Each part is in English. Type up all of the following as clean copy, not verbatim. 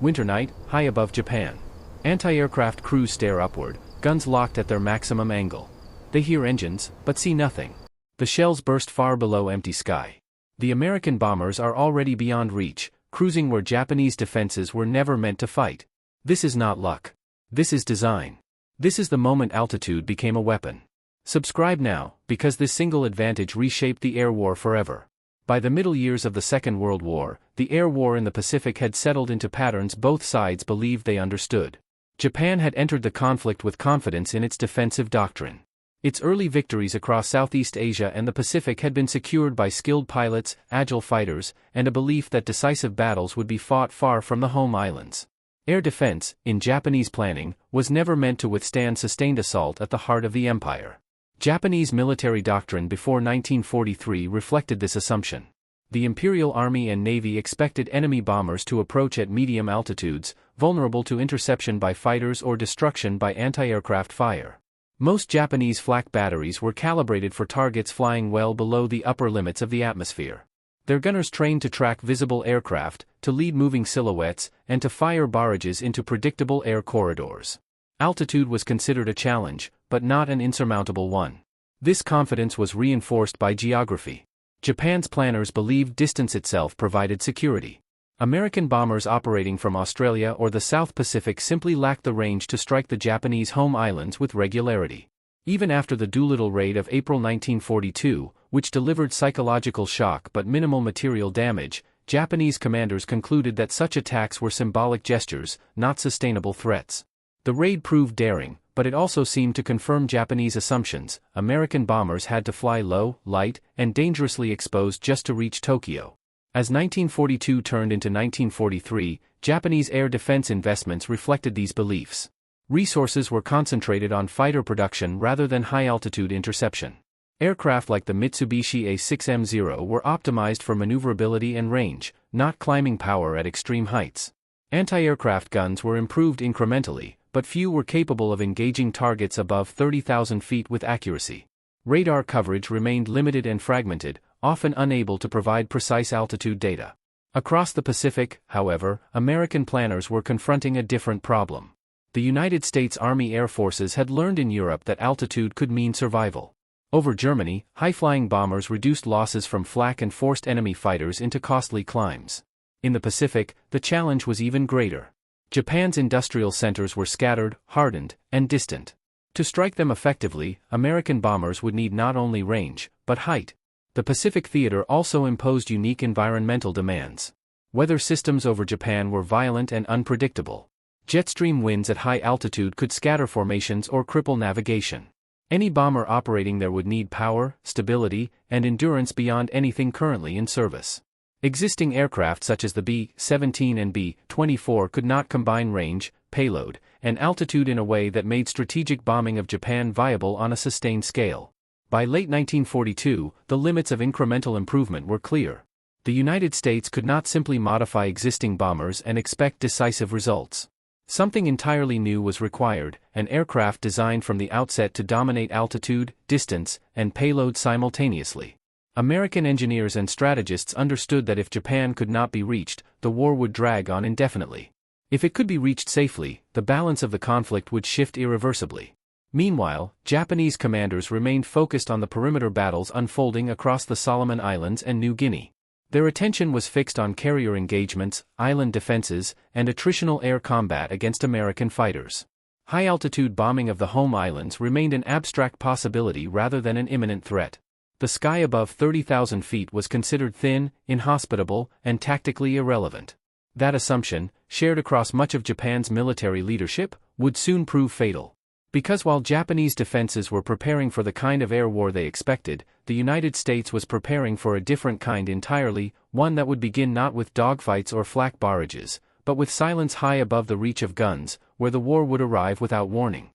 Winter night, high above Japan. Anti-aircraft crews stare upward, guns locked at their maximum angle. They hear engines, but see nothing. The shells burst far below empty sky. The American bombers are already beyond reach, cruising where Japanese defenses were never meant to fight. This is not luck. This is design. This is the moment altitude became a weapon. Subscribe now, because this single advantage reshaped the air war forever. By the middle years of the Second World War, the air war in the Pacific had settled into patterns both sides believed they understood. Japan had entered the conflict with confidence in its defensive doctrine. Its early victories across Southeast Asia and the Pacific had been secured by skilled pilots, agile fighters, and a belief that decisive battles would be fought far from the home islands. Air defense, in Japanese planning, was never meant to withstand sustained assault at the heart of the empire. Japanese military doctrine before 1943 reflected this assumption. The Imperial Army and Navy expected enemy bombers to approach at medium altitudes, vulnerable to interception by fighters or destruction by anti-aircraft fire. Most Japanese flak batteries were calibrated for targets flying well below the upper limits of the atmosphere. Their gunners trained to track visible aircraft, to lead moving silhouettes, and to fire barrages into predictable air corridors. Altitude was considered a challenge, but not an insurmountable one. This confidence was reinforced by geography. Japan's planners believed distance itself provided security. American bombers operating from Australia or the South Pacific simply lacked the range to strike the Japanese home islands with regularity. Even after the Doolittle raid of April 1942, which delivered psychological shock but minimal material damage, Japanese commanders concluded that such attacks were symbolic gestures, not sustainable threats. The raid proved daring, but it also seemed to confirm Japanese assumptions. American bombers had to fly low, light, and dangerously exposed just to reach Tokyo. As 1942 turned into 1943, Japanese air defense investments reflected these beliefs. Resources were concentrated on fighter production rather than high-altitude interception. Aircraft like the Mitsubishi A6M0 were optimized for maneuverability and range, not climbing power at extreme heights. Anti-aircraft guns were improved incrementally, but few were capable of engaging targets above 30,000 feet with accuracy. Radar coverage remained limited and fragmented, often unable to provide precise altitude data. Across the Pacific, however, American planners were confronting a different problem. The United States Army Air Forces had learned in Europe that altitude could mean survival. Over Germany, high-flying bombers reduced losses from flak and forced enemy fighters into costly climbs. In the Pacific, the challenge was even greater. Japan's industrial centers were scattered, hardened, and distant. To strike them effectively, American bombers would need not only range, but height. The Pacific theater also imposed unique environmental demands. Weather systems over Japan were violent and unpredictable. Jetstream winds at high altitude could scatter formations or cripple navigation. Any bomber operating there would need power, stability, and endurance beyond anything currently in service. Existing aircraft such as the B-17 and B-24 could not combine range, payload, and altitude in a way that made strategic bombing of Japan viable on a sustained scale. By late 1942, the limits of incremental improvement were clear. The United States could not simply modify existing bombers and expect decisive results. Something entirely new was required, an aircraft designed from the outset to dominate altitude, distance, and payload simultaneously. American engineers and strategists understood that if Japan could not be reached, the war would drag on indefinitely. If it could be reached safely, the balance of the conflict would shift irreversibly. Meanwhile, Japanese commanders remained focused on the perimeter battles unfolding across the Solomon Islands and New Guinea. Their attention was fixed on carrier engagements, island defenses, and attritional air combat against American fighters. High-altitude bombing of the home islands remained an abstract possibility rather than an imminent threat. The sky above 30,000 feet was considered thin, inhospitable, and tactically irrelevant. That assumption, shared across much of Japan's military leadership, would soon prove fatal. Because while Japanese defenses were preparing for the kind of air war they expected, the United States was preparing for a different kind entirely, one that would begin not with dogfights or flak barrages, but with silence high above the reach of guns, where the war would arrive without warning.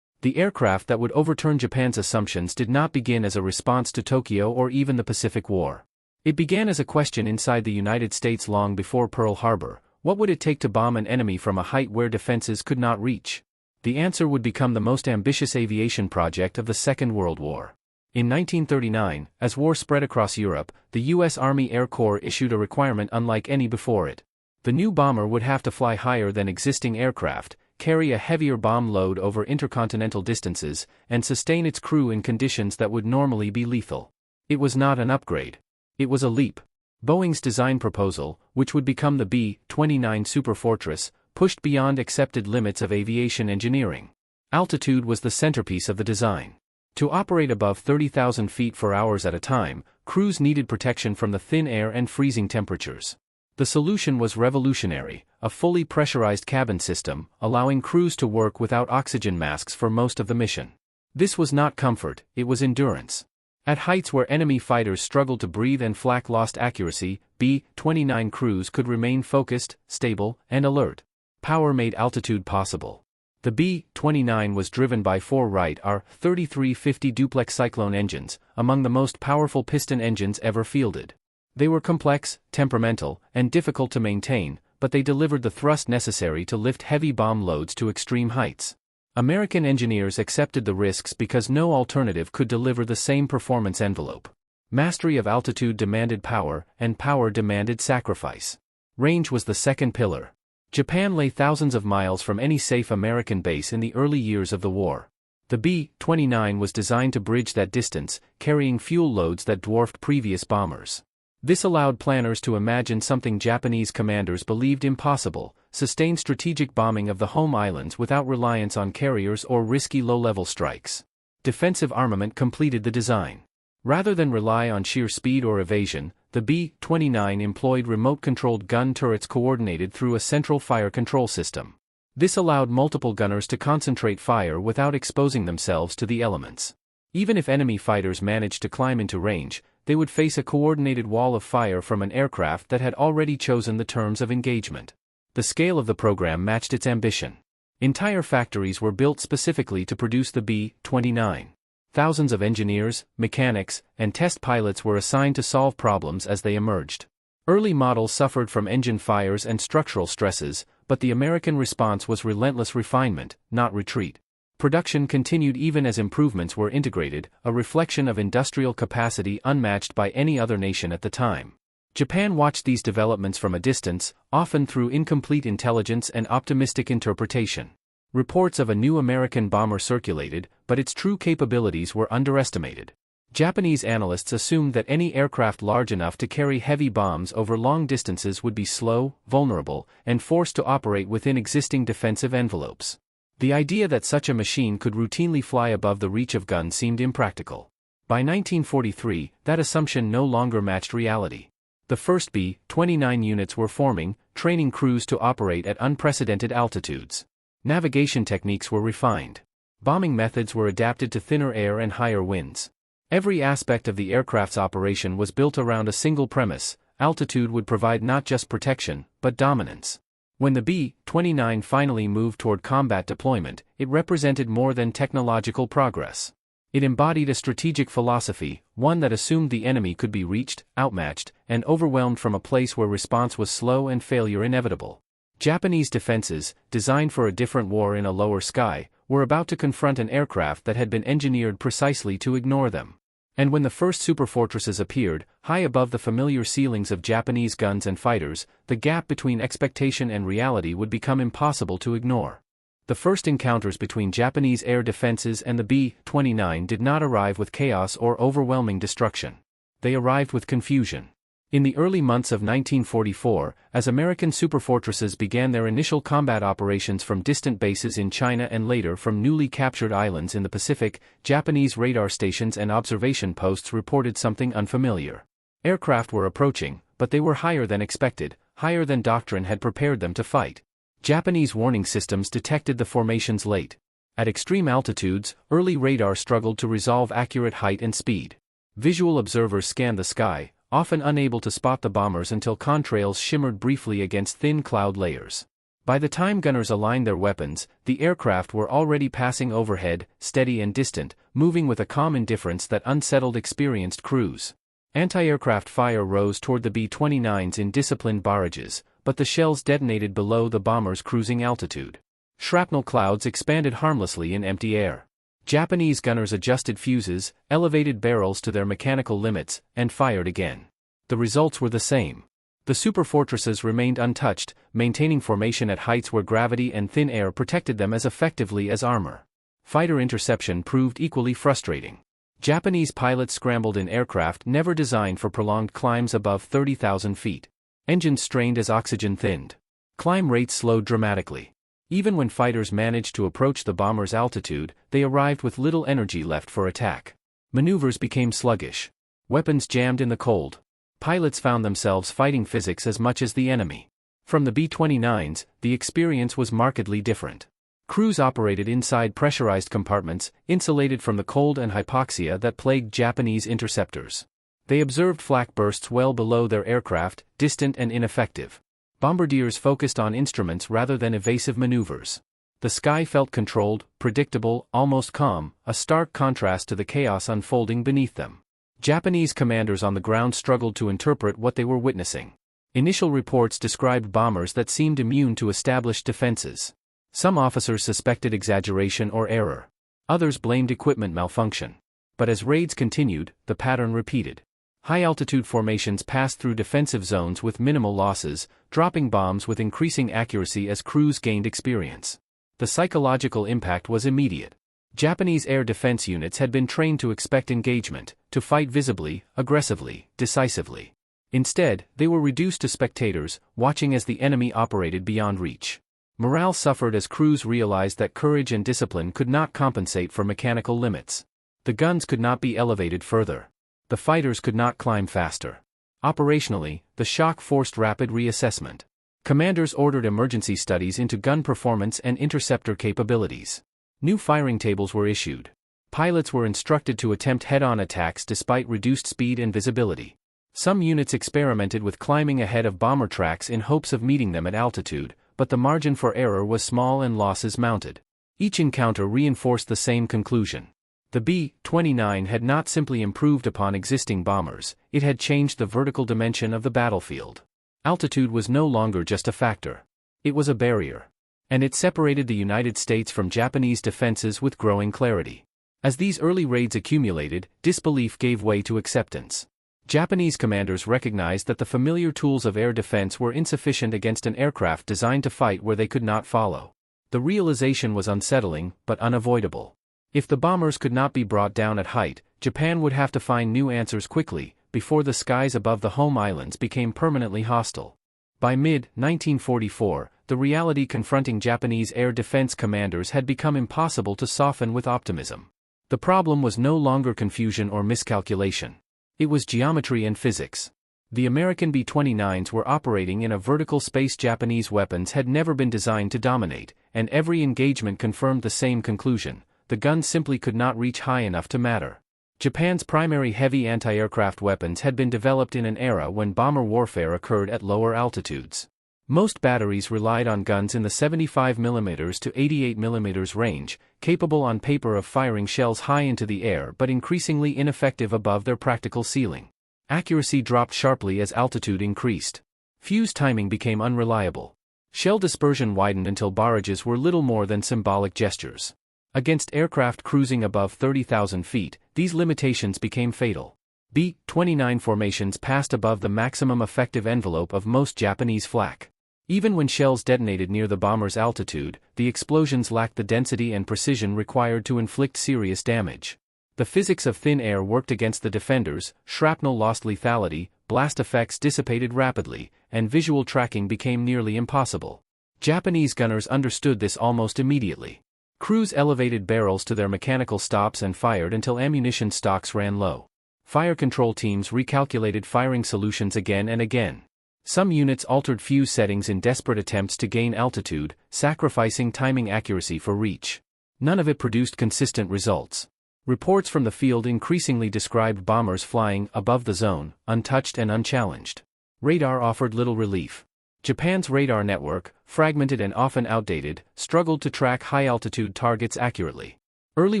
The aircraft that would overturn Japan's assumptions did not begin as a response to Tokyo or even the Pacific War. It began as a question inside the United States long before Pearl Harbor: what would it take to bomb an enemy from a height where defenses could not reach? The answer would become the most ambitious aviation project of the Second World War. In 1939, as war spread across Europe, the U.S. Army Air Corps issued a requirement unlike any before it. The new bomber would have to fly higher than existing aircraft, carry a heavier bomb load over intercontinental distances, and sustain its crew in conditions that would normally be lethal. It was not an upgrade. It was a leap. Boeing's design proposal, which would become the B-29 Superfortress, pushed beyond accepted limits of aviation engineering. Altitude was the centerpiece of the design. To operate above 30,000 feet for hours at a time, crews needed protection from the thin air and freezing temperatures. The solution was revolutionary: a fully pressurized cabin system, allowing crews to work without oxygen masks for most of the mission. This was not comfort, it was endurance. At heights where enemy fighters struggled to breathe and flak lost accuracy, B-29 crews could remain focused, stable, and alert. Power made altitude possible. The B-29 was driven by four Wright R-3350 duplex Cyclone engines, among the most powerful piston engines ever fielded. They were complex, temperamental, and difficult to maintain, but they delivered the thrust necessary to lift heavy bomb loads to extreme heights. American engineers accepted the risks because no alternative could deliver the same performance envelope. Mastery of altitude demanded power, and power demanded sacrifice. Range was the second pillar. Japan lay thousands of miles from any safe American base in the early years of the war. The B-29 was designed to bridge that distance, carrying fuel loads that dwarfed previous bombers. This allowed planners to imagine something Japanese commanders believed impossible: sustained strategic bombing of the home islands without reliance on carriers or risky low-level strikes. Defensive armament completed the design. Rather than rely on sheer speed or evasion, the B-29 employed remote-controlled gun turrets coordinated through a central fire control system. This allowed multiple gunners to concentrate fire without exposing themselves to the elements. Even if enemy fighters managed to climb into range, they would face a coordinated wall of fire from an aircraft that had already chosen the terms of engagement. The scale of the program matched its ambition. Entire factories were built specifically to produce the B-29. Thousands of engineers, mechanics, and test pilots were assigned to solve problems as they emerged. Early models suffered from engine fires and structural stresses, but the American response was relentless refinement, not retreat. Production continued even as improvements were integrated, a reflection of industrial capacity unmatched by any other nation at the time. Japan watched these developments from a distance, often through incomplete intelligence and optimistic interpretation. Reports of a new American bomber circulated, but its true capabilities were underestimated. Japanese analysts assumed that any aircraft large enough to carry heavy bombs over long distances would be slow, vulnerable, and forced to operate within existing defensive envelopes. The idea that such a machine could routinely fly above the reach of guns seemed impractical. By 1943, that assumption no longer matched reality. The first B-29 units were forming, training crews to operate at unprecedented altitudes. Navigation techniques were refined. Bombing methods were adapted to thinner air and higher winds. Every aspect of the aircraft's operation was built around a single premise: altitude would provide not just protection, but dominance. When the B-29 finally moved toward combat deployment, it represented more than technological progress. It embodied a strategic philosophy, one that assumed the enemy could be reached, outmatched, and overwhelmed from a place where response was slow and failure inevitable. Japanese defenses, designed for a different war in a lower sky, were about to confront an aircraft that had been engineered precisely to ignore them. And when the first superfortresses appeared, high above the familiar ceilings of Japanese guns and fighters, the gap between expectation and reality would become impossible to ignore. The first encounters between Japanese air defenses and the B-29 did not arrive with chaos or overwhelming destruction. They arrived with confusion. In the early months of 1944, as American superfortresses began their initial combat operations from distant bases in China and later from newly captured islands in the Pacific, Japanese radar stations and observation posts reported something unfamiliar. Aircraft were approaching, but they were higher than expected, higher than doctrine had prepared them to fight. Japanese warning systems detected the formations late. At extreme altitudes, early radar struggled to resolve accurate height and speed. Visual observers scanned the sky, often unable to spot the bombers until contrails shimmered briefly against thin cloud layers. By the time gunners aligned their weapons, the aircraft were already passing overhead, steady and distant, moving with a calm indifference that unsettled experienced crews. Anti-aircraft fire rose toward the B-29s in disciplined barrages, but the shells detonated below the bombers' cruising altitude. Shrapnel clouds expanded harmlessly in empty air. Japanese gunners adjusted fuses, elevated barrels to their mechanical limits, and fired again. The results were the same. The superfortresses remained untouched, maintaining formation at heights where gravity and thin air protected them as effectively as armor. Fighter interception proved equally frustrating. Japanese pilots scrambled in aircraft never designed for prolonged climbs above 30,000 feet. Engines strained as oxygen thinned. Climb rates slowed dramatically. Even when fighters managed to approach the bomber's altitude, they arrived with little energy left for attack. Maneuvers became sluggish. Weapons jammed in the cold. Pilots found themselves fighting physics as much as the enemy. From the B-29s, the experience was markedly different. Crews operated inside pressurized compartments, insulated from the cold and hypoxia that plagued Japanese interceptors. They observed flak bursts well below their aircraft, distant and ineffective. Bombardiers focused on instruments rather than evasive maneuvers. The sky felt controlled, predictable, almost calm, a stark contrast to the chaos unfolding beneath them. Japanese commanders on the ground struggled to interpret what they were witnessing. Initial reports described bombers that seemed immune to established defenses. Some officers suspected exaggeration or error. Others blamed equipment malfunction. But as raids continued, the pattern repeated. High-altitude formations passed through defensive zones with minimal losses, dropping bombs with increasing accuracy as crews gained experience. The psychological impact was immediate. Japanese air defense units had been trained to expect engagement, to fight visibly, aggressively, decisively. Instead, they were reduced to spectators, watching as the enemy operated beyond reach. Morale suffered as crews realized that courage and discipline could not compensate for mechanical limits. The guns could not be elevated further. The fighters could not climb faster. Operationally, the shock forced rapid reassessment. Commanders ordered emergency studies into gun performance and interceptor capabilities. New firing tables were issued. Pilots were instructed to attempt head-on attacks despite reduced speed and visibility. Some units experimented with climbing ahead of bomber tracks in hopes of meeting them at altitude, but the margin for error was small and losses mounted. Each encounter reinforced the same conclusion. The B-29 had not simply improved upon existing bombers, it had changed the vertical dimension of the battlefield. Altitude was no longer just a factor. It was a barrier. And it separated the United States from Japanese defenses with growing clarity. As these early raids accumulated, disbelief gave way to acceptance. Japanese commanders recognized that the familiar tools of air defense were insufficient against an aircraft designed to fight where they could not follow. The realization was unsettling, but unavoidable. If the bombers could not be brought down at height, Japan would have to find new answers quickly, before the skies above the home islands became permanently hostile. By mid-1944, the reality confronting Japanese air defense commanders had become impossible to soften with optimism. The problem was no longer confusion or miscalculation. It was geometry and physics. The American B-29s were operating in a vertical space Japanese weapons had never been designed to dominate, and every engagement confirmed the same conclusion: the guns simply could not reach high enough to matter. Japan's primary heavy anti-aircraft weapons had been developed in an era when bomber warfare occurred at lower altitudes. Most batteries relied on guns in the 75mm to 88mm range, capable on paper of firing shells high into the air but increasingly ineffective above their practical ceiling. Accuracy dropped sharply as altitude increased. Fuse timing became unreliable. Shell dispersion widened until barrages were little more than symbolic gestures. Against aircraft cruising above 30,000 feet, these limitations became fatal. B-29 formations passed above the maximum effective envelope of most Japanese flak. Even when shells detonated near the bomber's altitude, the explosions lacked the density and precision required to inflict serious damage. The physics of thin air worked against the defenders, shrapnel lost lethality, blast effects dissipated rapidly, and visual tracking became nearly impossible. Japanese gunners understood this almost immediately. Crews elevated barrels to their mechanical stops and fired until ammunition stocks ran low. Fire control teams recalculated firing solutions again and again. Some units altered fuse settings in desperate attempts to gain altitude, sacrificing timing accuracy for reach. None of it produced consistent results. Reports from the field increasingly described bombers flying above the zone, untouched and unchallenged. Radar offered little relief. Japan's radar network, fragmented and often outdated, struggled to track high-altitude targets accurately. Early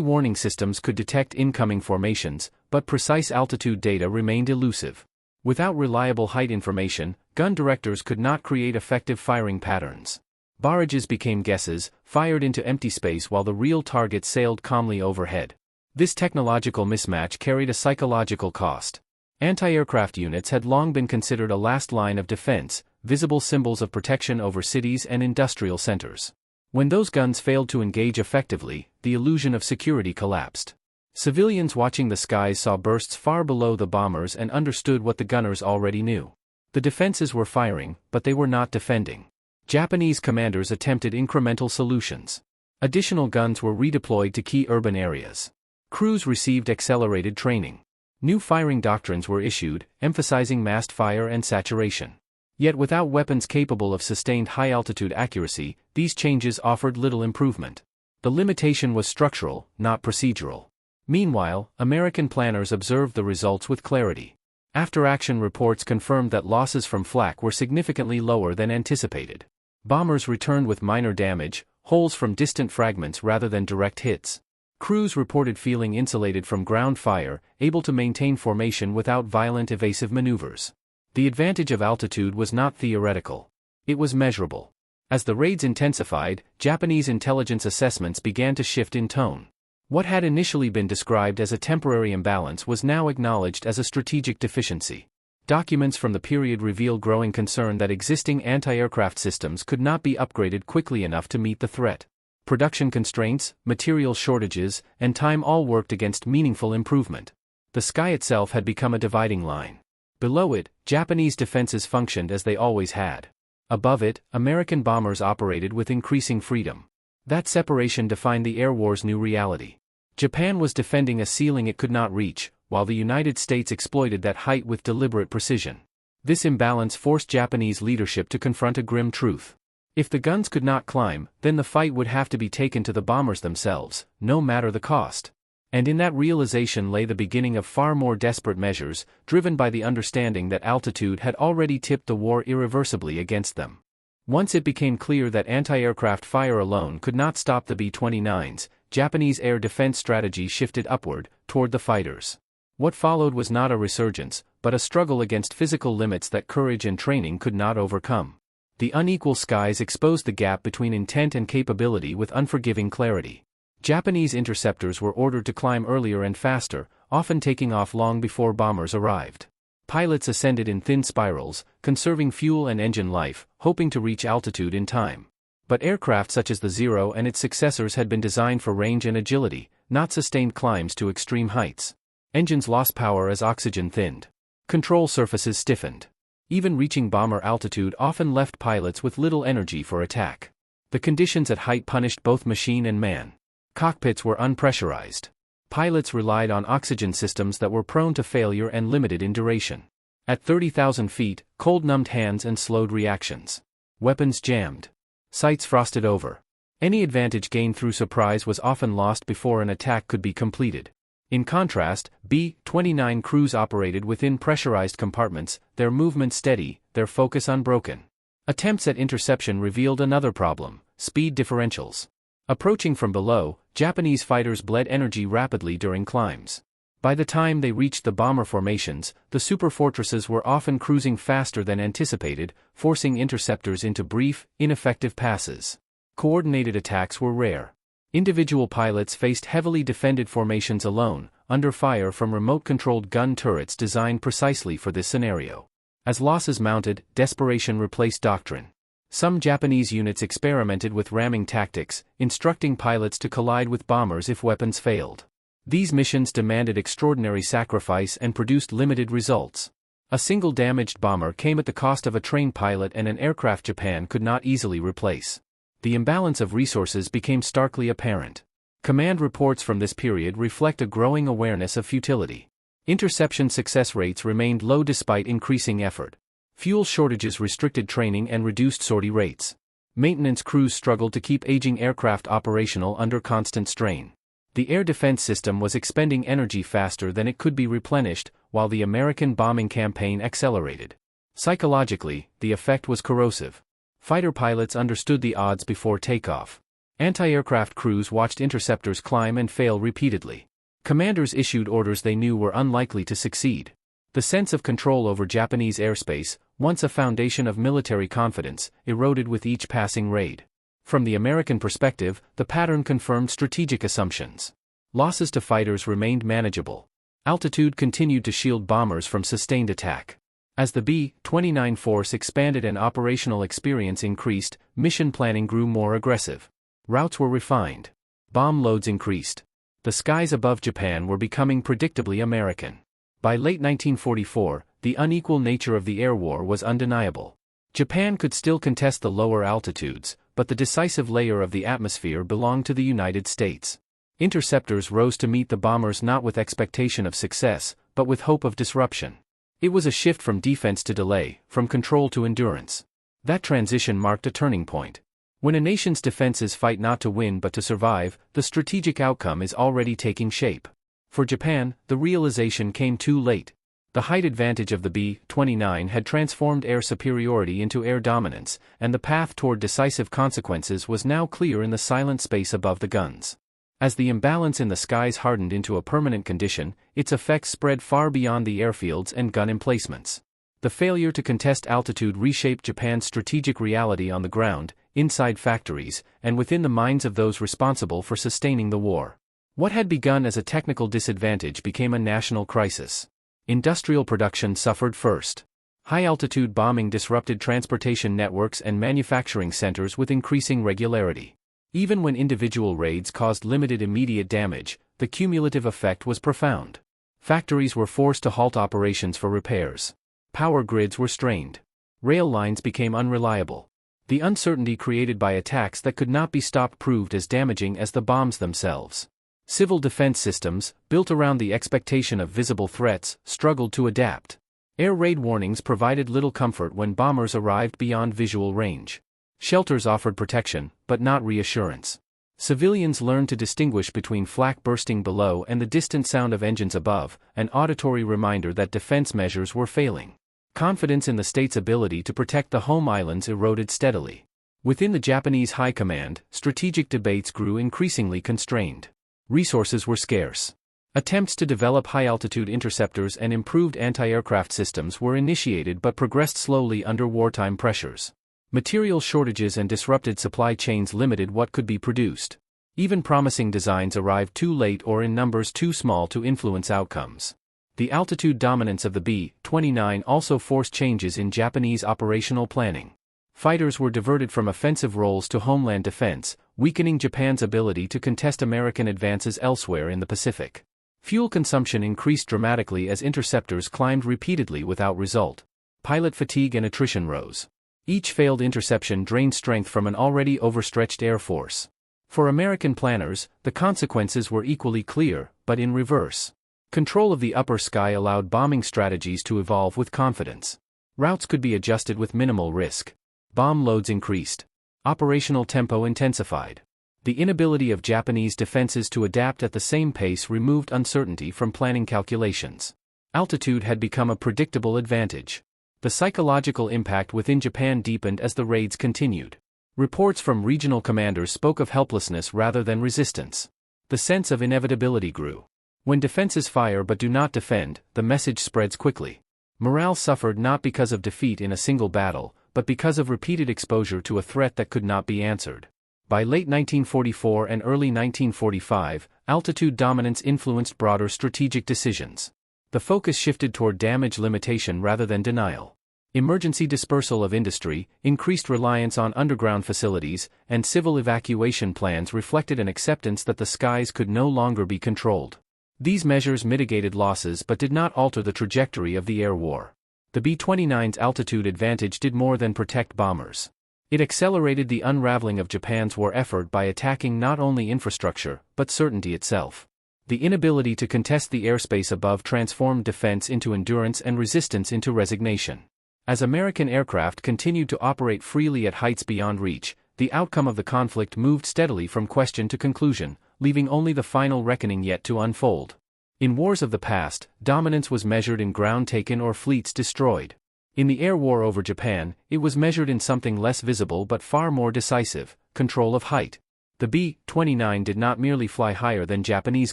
warning systems could detect incoming formations, but precise altitude data remained elusive. Without reliable height information, gun directors could not create effective firing patterns. Barrages became guesses, fired into empty space while the real target sailed calmly overhead. This technological mismatch carried a psychological cost. Anti-aircraft units had long been considered a last line of defense, visible symbols of protection over cities and industrial centers. When those guns failed to engage effectively, the illusion of security collapsed. Civilians watching the skies saw bursts far below the bombers and understood what the gunners already knew. The defenses were firing, but they were not defending. Japanese commanders attempted incremental solutions. Additional guns were redeployed to key urban areas. Crews received accelerated training. New firing doctrines were issued, emphasizing massed fire and saturation. Yet without weapons capable of sustained high-altitude accuracy, these changes offered little improvement. The limitation was structural, not procedural. Meanwhile, American planners observed the results with clarity. After-action reports confirmed that losses from flak were significantly lower than anticipated. Bombers returned with minor damage, holes from distant fragments rather than direct hits. Crews reported feeling insulated from ground fire, able to maintain formation without violent evasive maneuvers. The advantage of altitude was not theoretical. It was measurable. As the raids intensified, Japanese intelligence assessments began to shift in tone. What had initially been described as a temporary imbalance was now acknowledged as a strategic deficiency. Documents from the period reveal growing concern that existing anti-aircraft systems could not be upgraded quickly enough to meet the threat. Production constraints, material shortages, and time all worked against meaningful improvement. The sky itself had become a dividing line. Below it, Japanese defenses functioned as they always had. Above it, American bombers operated with increasing freedom. That separation defined the air war's new reality. Japan was defending a ceiling it could not reach, while the United States exploited that height with deliberate precision. This imbalance forced Japanese leadership to confront a grim truth. If the guns could not climb, then the fight would have to be taken to the bombers themselves, no matter the cost. And in that realization lay the beginning of far more desperate measures, driven by the understanding that altitude had already tipped the war irreversibly against them. Once it became clear that anti-aircraft fire alone could not stop the B-29s, Japanese air defense strategy shifted upward, toward the fighters. What followed was not a resurgence, but a struggle against physical limits that courage and training could not overcome. The unequal skies exposed the gap between intent and capability with unforgiving clarity. Japanese interceptors were ordered to climb earlier and faster, often taking off long before bombers arrived. Pilots ascended in thin spirals, conserving fuel and engine life, hoping to reach altitude in time. But aircraft such as the Zero and its successors had been designed for range and agility, not sustained climbs to extreme heights. Engines lost power as oxygen thinned. Control surfaces stiffened. Even reaching bomber altitude often left pilots with little energy for attack. The conditions at height punished both machine and man. Cockpits were unpressurized. Pilots relied on oxygen systems that were prone to failure and limited in duration. At 30,000 feet, cold numbed hands and slowed reactions. Weapons jammed. Sights frosted over. Any advantage gained through surprise was often lost before an attack could be completed. In contrast, B-29 crews operated within pressurized compartments, their movement steady, their focus unbroken. Attempts at interception revealed another problem: speed differentials. Approaching from below, Japanese fighters bled energy rapidly during climbs. By the time they reached the bomber formations, the superfortresses were often cruising faster than anticipated, forcing interceptors into brief, ineffective passes. Coordinated attacks were rare. Individual pilots faced heavily defended formations alone, under fire from remote-controlled gun turrets designed precisely for this scenario. As losses mounted, desperation replaced doctrine. Some Japanese units experimented with ramming tactics, instructing pilots to collide with bombers if weapons failed. These missions demanded extraordinary sacrifice and produced limited results. A single damaged bomber came at the cost of a trained pilot and an aircraft Japan could not easily replace. The imbalance of resources became starkly apparent. Command reports from this period reflect a growing awareness of futility. Interception success rates remained low despite increasing effort. Fuel shortages restricted training and reduced sortie rates. Maintenance crews struggled to keep aging aircraft operational under constant strain. The air defense system was expending energy faster than it could be replenished, while the American bombing campaign accelerated. Psychologically, the effect was corrosive. Fighter pilots understood the odds before takeoff. Anti-aircraft crews watched interceptors climb and fail repeatedly. Commanders issued orders they knew were unlikely to succeed. The sense of control over Japanese airspace, once a foundation of military confidence, eroded with each passing raid. From the American perspective, the pattern confirmed strategic assumptions. Losses to fighters remained manageable. Altitude continued to shield bombers from sustained attack. As the B-29 force expanded and operational experience increased, mission planning grew more aggressive. Routes were refined. Bomb loads increased. The skies above Japan were becoming predictably American. By late 1944, the unequal nature of the air war was undeniable. Japan could still contest the lower altitudes, but the decisive layer of the atmosphere belonged to the United States. Interceptors rose to meet the bombers not with expectation of success, but with hope of disruption. It was a shift from defense to delay, from control to endurance. That transition marked a turning point. When a nation's defenses fight not to win but to survive, the strategic outcome is already taking shape. For Japan, the realization came too late. The height advantage of the B-29 had transformed air superiority into air dominance, and the path toward decisive consequences was now clear in the silent space above the guns. As the imbalance in the skies hardened into a permanent condition, its effects spread far beyond the airfields and gun emplacements. The failure to contest altitude reshaped Japan's strategic reality on the ground, inside factories, and within the minds of those responsible for sustaining the war. What had begun as a technical disadvantage became a national crisis. Industrial production suffered first. High-altitude bombing disrupted transportation networks and manufacturing centers with increasing regularity. Even when individual raids caused limited immediate damage, the cumulative effect was profound. Factories were forced to halt operations for repairs. Power grids were strained. Rail lines became unreliable. The uncertainty created by attacks that could not be stopped proved as damaging as the bombs themselves. Civil defense systems, built around the expectation of visible threats, struggled to adapt. Air raid warnings provided little comfort when bombers arrived beyond visual range. Shelters offered protection, but not reassurance. Civilians learned to distinguish between flak bursting below and the distant sound of engines above, an auditory reminder that defense measures were failing. Confidence in the state's ability to protect the home islands eroded steadily. Within the Japanese high command, strategic debates grew increasingly constrained. Resources were scarce. Attempts to develop high-altitude interceptors and improved anti-aircraft systems were initiated but progressed slowly under wartime pressures. Material shortages and disrupted supply chains limited what could be produced. Even promising designs arrived too late or in numbers too small to influence outcomes. The altitude dominance of the B-29 also forced changes in Japanese operational planning. Fighters were diverted from offensive roles to homeland defense, weakening Japan's ability to contest American advances elsewhere in the Pacific. Fuel consumption increased dramatically as interceptors climbed repeatedly without result. Pilot fatigue and attrition rose. Each failed interception drained strength from an already overstretched air force. For American planners, the consequences were equally clear, but in reverse. Control of the upper sky allowed bombing strategies to evolve with confidence. Routes could be adjusted with minimal risk. Bomb loads increased. Operational tempo intensified. The inability of Japanese defenses to adapt at the same pace removed uncertainty from planning calculations. Altitude had become a predictable advantage. The psychological impact within Japan deepened as the raids continued. Reports from regional commanders spoke of helplessness rather than resistance. The sense of inevitability grew. When defenses fire but do not defend, the message spreads quickly. Morale suffered not because of defeat in a single battle, but because of repeated exposure to a threat that could not be answered. By late 1944 and early 1945, altitude dominance influenced broader strategic decisions. The focus shifted toward damage limitation rather than denial. Emergency dispersal of industry, increased reliance on underground facilities, and civil evacuation plans reflected an acceptance that the skies could no longer be controlled. These measures mitigated losses but did not alter the trajectory of the air war. The B-29's altitude advantage did more than protect bombers. It accelerated the unraveling of Japan's war effort by attacking not only infrastructure, but certainty itself. The inability to contest the airspace above transformed defense into endurance and resistance into resignation. As American aircraft continued to operate freely at heights beyond reach, the outcome of the conflict moved steadily from question to conclusion, leaving only the final reckoning yet to unfold. In wars of the past, dominance was measured in ground taken or fleets destroyed. In the air war over Japan, it was measured in something less visible but far more decisive: control of height. The B-29 did not merely fly higher than Japanese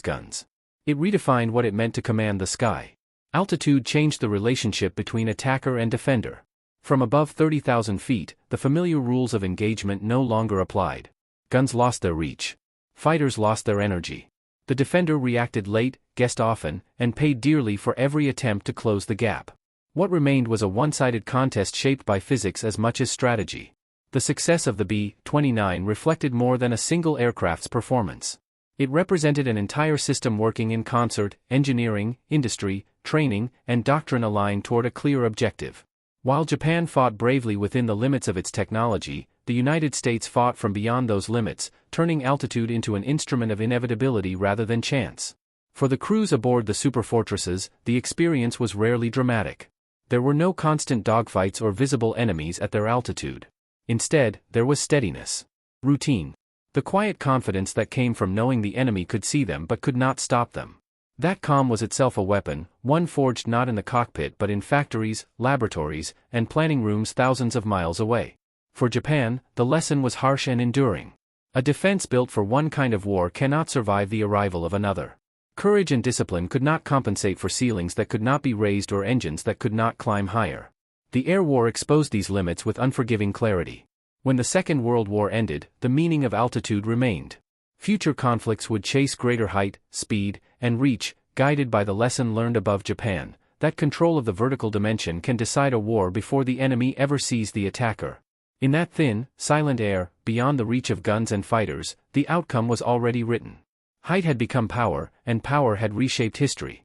guns. It redefined what it meant to command the sky. Altitude changed the relationship between attacker and defender. From above 30,000 feet, the familiar rules of engagement no longer applied. Guns lost their reach. Fighters lost their energy. The defender reacted late, guessed often, and paid dearly for every attempt to close the gap. What remained was a one-sided contest shaped by physics as much as strategy. The success of the B-29 reflected more than a single aircraft's performance. It represented an entire system working in concert, engineering, industry, training, and doctrine aligned toward a clear objective. While Japan fought bravely within the limits of its technology, the United States fought from beyond those limits, turning altitude into an instrument of inevitability rather than chance. For the crews aboard the superfortresses, the experience was rarely dramatic. There were no constant dogfights or visible enemies at their altitude. Instead, there was steadiness. Routine. The quiet confidence that came from knowing the enemy could see them but could not stop them. That calm was itself a weapon, one forged not in the cockpit but in factories, laboratories, and planning rooms thousands of miles away. For Japan, the lesson was harsh and enduring. A defense built for one kind of war cannot survive the arrival of another. Courage and discipline could not compensate for ceilings that could not be raised or engines that could not climb higher. The air war exposed these limits with unforgiving clarity. When the Second World War ended, the meaning of altitude remained. Future conflicts would chase greater height, speed, and reach, guided by the lesson learned above Japan, that control of the vertical dimension can decide a war before the enemy ever sees the attacker. In that thin, silent air, beyond the reach of guns and fighters, the outcome was already written. Height had become power, and power had reshaped history.